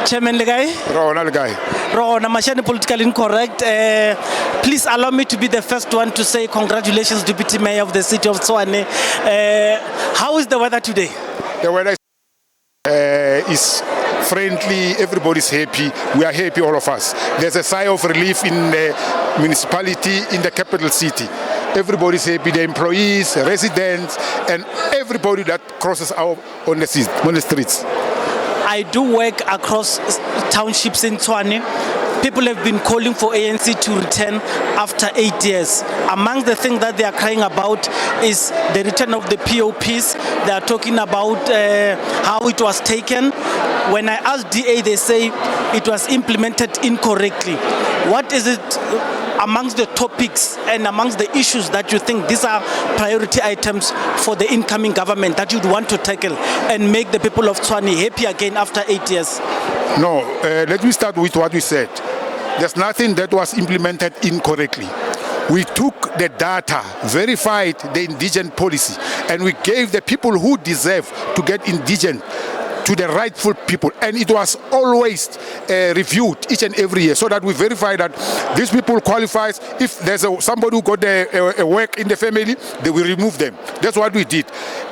Chairman Legai. Rona Legai. Rona Mashani politically incorrect. Please allow me to be the first one to say congratulations, Deputy Mayor of the city of Tshwane. How is the weather today? The weather is friendly, everybody's happy. We are happy, all of us. There's a sigh of relief in the municipality, in the capital city. Everybody's happy, the employees, residents, and everybody that crosses out on the streets. I do work across townships in Tshwane. People have been calling for ANC to return after 8 years. Among the things that they are crying about is the return of the POPs. They are talking about how it was taken. When I asked DA, they say it was implemented incorrectly. What is it amongst the topics and amongst the issues that you think these are priority items for the incoming government that you'd want to tackle and make the people of Tshwane happy again after 8 years? No, let me start with what we said. There's nothing that was implemented incorrectly. We took the data, verified the indigent policy, and we gave the people who deserve to get indigent to the rightful people, and it was always reviewed each and every year so that we verify that these people qualifies. If there's somebody who got a work in the family, they will remove them. That's what we did.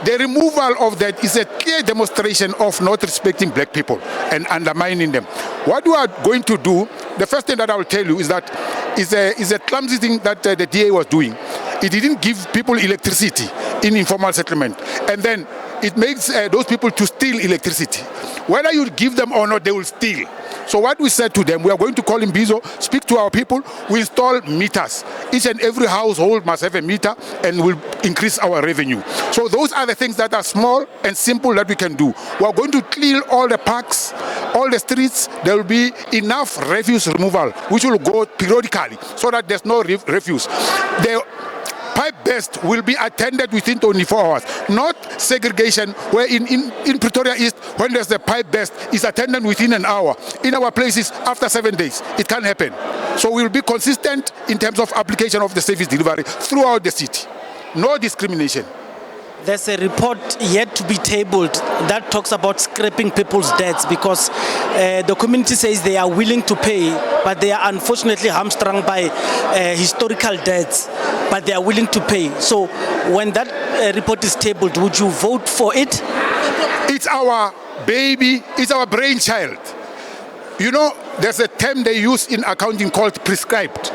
The removal of that is a clear demonstration of not respecting black people and undermining them. What we are going to do, the first thing that I will tell you is that is a clumsy thing that the DA was doing. It didn't give people electricity in informal settlement, and then it makes those people to steal electricity. Whether you give them or not, they will steal. So what we said to them, we are going to call in Bonzo, speak to our people, we install meters. Each and every household must have a meter, and will increase our revenue. So those are the things that are small and simple that we can do. We are going to clean all the parks, all the streets. There will be enough refuse removal, which will go periodically, so that there's no refuse. The pipe burst will be attended within 24 hours, not segregation, where in Pretoria East, when there's a pipe burst, it's attended within an hour. In our places, after 7 days, it can happen. So we'll be consistent in terms of application of the service delivery throughout the city. No discrimination. There's a report yet to be tabled that talks about scrapping people's debts because the community says they are willing to pay, but they are unfortunately hamstrung by historical debts, but they are willing to pay. So when that report is tabled, would you vote for it? It's our baby, it's our brainchild. You know, there's a term they use in accounting called prescribed.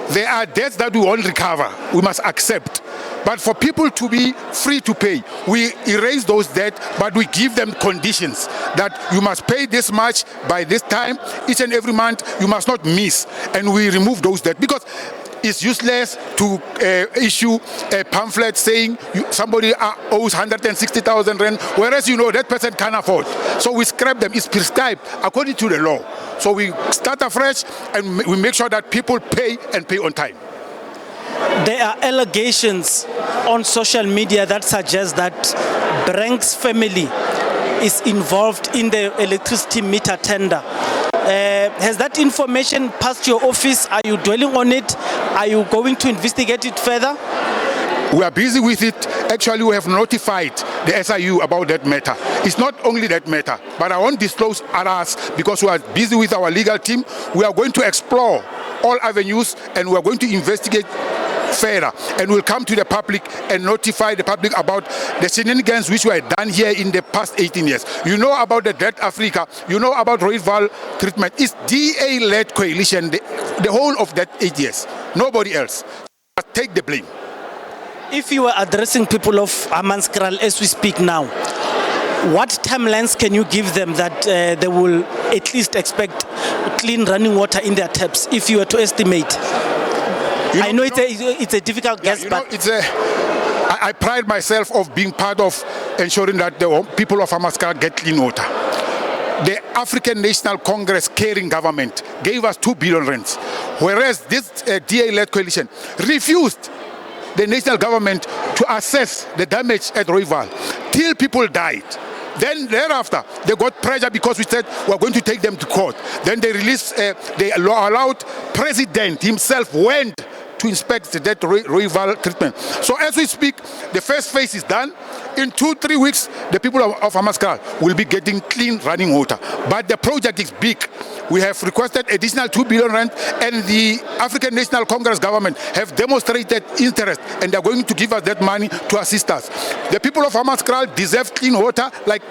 There are debts that we won't recover, we must accept. But for people to be free to pay, we erase those debts, but we give them conditions that you must pay this much by this time, each and every month, you must not miss. And we remove those debts because it's useless to issue a pamphlet saying somebody owes 160,000 rand, whereas you know that person can't afford. So we scrap them. It's prescribed according to the law. So we start afresh and we make sure that people pay and pay on time. There are allegations on social media that suggest that Brink's family is involved in the electricity meter tender. Has that information passed your office? Are you dwelling on it? Are you going to investigate it further? We are busy with it. Actually, we have notified the SIU about that matter. It's not only that matter, but I won't disclose others because we are busy with our legal team. We are going to explore all avenues and we are going to investigate further, and we'll come to the public and notify the public about the shenanigans which were done here in the past 18 years. You know about the Dead Africa, you know about Rooival treatment. It's DA-led coalition, the whole of that 8 years. Nobody else. But take the blame. If you were addressing people of Hammanskraal as we speak now, what timelines can you give them that they will at least expect clean running water in their taps, if you were to estimate? I know it's a difficult guess, but I pride myself of being part of ensuring that the people of Hammanskraal get clean water. The African National Congress caring government gave us 2 billion rands, whereas this DA-led coalition refused the national government to assess the damage at Rooival till people died. Then thereafter, they got pressure because we said we're going to take them to court. Then they released, they allowed President himself went to inspect that rival treatment. So as we speak, the first phase is done. In 2-3 weeks, the people of Hammanskraal will be getting clean running water. But the project is big. We have requested additional 2 billion rand, and the African National Congress government have demonstrated interest, and they are going to give us that money to assist us. The people of Hammanskraal deserve clean water like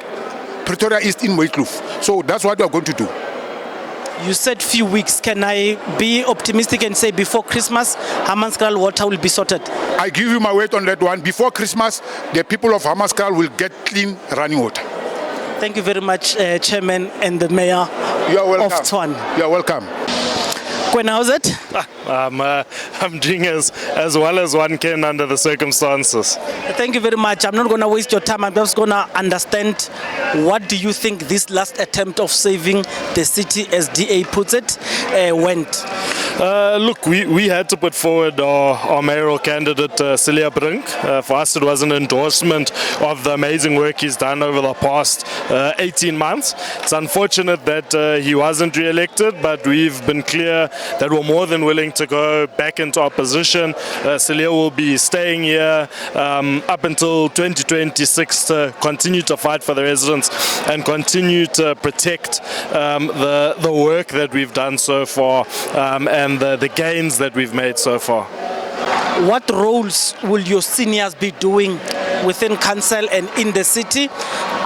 Pretoria East in Waitloof. So that's what we are going to do. You said few weeks. Can I be optimistic and say before Christmas, Hammanskraal water will be sorted? I give you my word on that one. Before Christmas, the people of Hammanskraal will get clean running water. Thank you very much, Chairman and the Mayor You are welcome. of Tshwane. You are welcome. Gwen, how's it? I'm doing as well as one can under the circumstances. Thank you very much. I'm not going to waste your time. I'm just going to understand, what do you think this last attempt of saving the city, as DA puts it, went? Look, we had to put forward our mayoral candidate, Brink. For us, it was an endorsement of the amazing work he's done over the past 18 months. It's unfortunate that he wasn't re-elected, but we've been clear that we're more than willing to go back into opposition. Celia will be staying here up until 2026 to continue to fight for the residents and continue to protect the work that we've done so far and the gains that we've made so far. What roles will your seniors be doing within council and in the city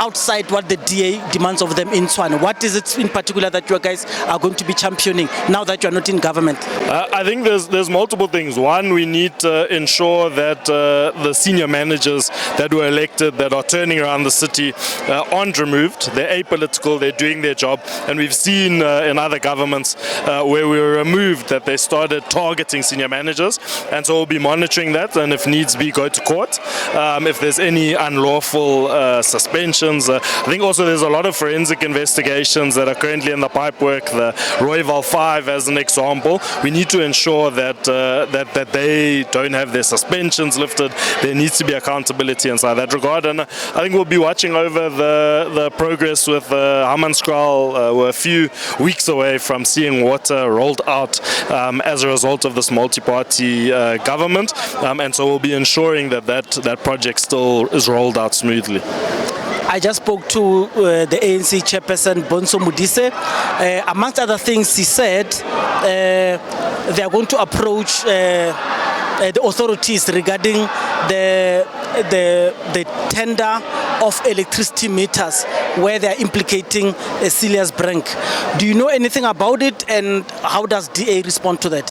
outside what the DA demands of them in Tshwane? What is it in particular that you guys are going to be championing now that you are not in government? I think there's multiple things. One, we need to ensure that the senior managers that were elected that are turning around the city aren't removed. They're apolitical, they're doing their job, and we've seen in other governments where we were removed that they started targeting senior managers, and so we'll be monitoring that, and if needs be, go to court if there's any unlawful suspensions. I think also there's a lot of forensic investigations that are currently in the pipework, the Rooiwal 5 as an example. We need to ensure that that they don't have their suspensions lifted. There needs to be accountability inside that regard, and I think we'll be watching over the progress with Hammanskraal. We're a few weeks away from seeing water rolled out as a result of this multi-party government, and so we'll be ensuring that project still is rolled out smoothly. I just spoke to the ANC chairperson, Bonzo Modise. Amongst other things, he said they are going to approach the authorities regarding the tender of electricity meters where they are implicating Brink. Do you know anything about it, and how does DA respond to that?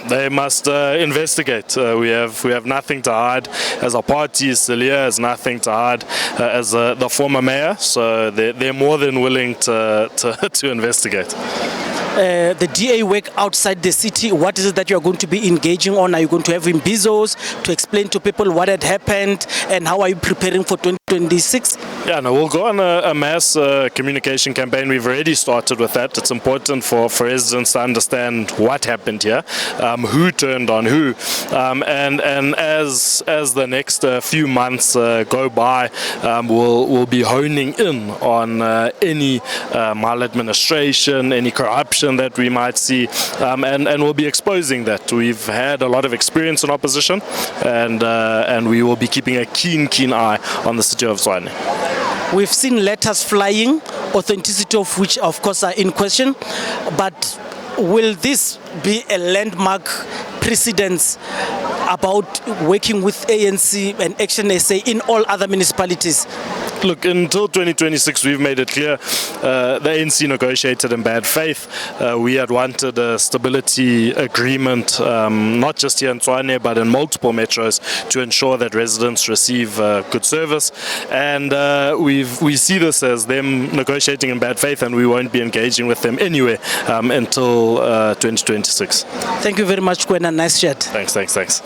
They must investigate. We have nothing to hide as a party. Celia has nothing to hide as the former mayor. So they're more than willing to investigate. The DA work outside the city. What is it that you are going to be engaging on? Are you going to have imbizos to explain to people what had happened, and how are you preparing for 2026? Yeah, no, we'll go on a mass communication campaign. We've already started with that. It's important for residents to understand what happened here, who turned on who, and as the next few months go by, we'll be honing in on any maladministration, any corruption that we might see, and we'll be exposing that. We've had a lot of experience in opposition, and we will be keeping a keen eye on the city of Tshwane. We've seen letters flying, authenticity of which of course are in question, but will this be a landmark precedence about working with ANC and Action SA in all other municipalities? Look, until 2026, we've made it clear the ANC negotiated in bad faith. We had wanted a stability agreement, not just here in Tshwane, but in multiple metros, to ensure that residents receive good service. And we see this as them negotiating in bad faith, and we won't be engaging with them anyway until 2026. Thank you very much, Gwen, and nice chat. Thanks.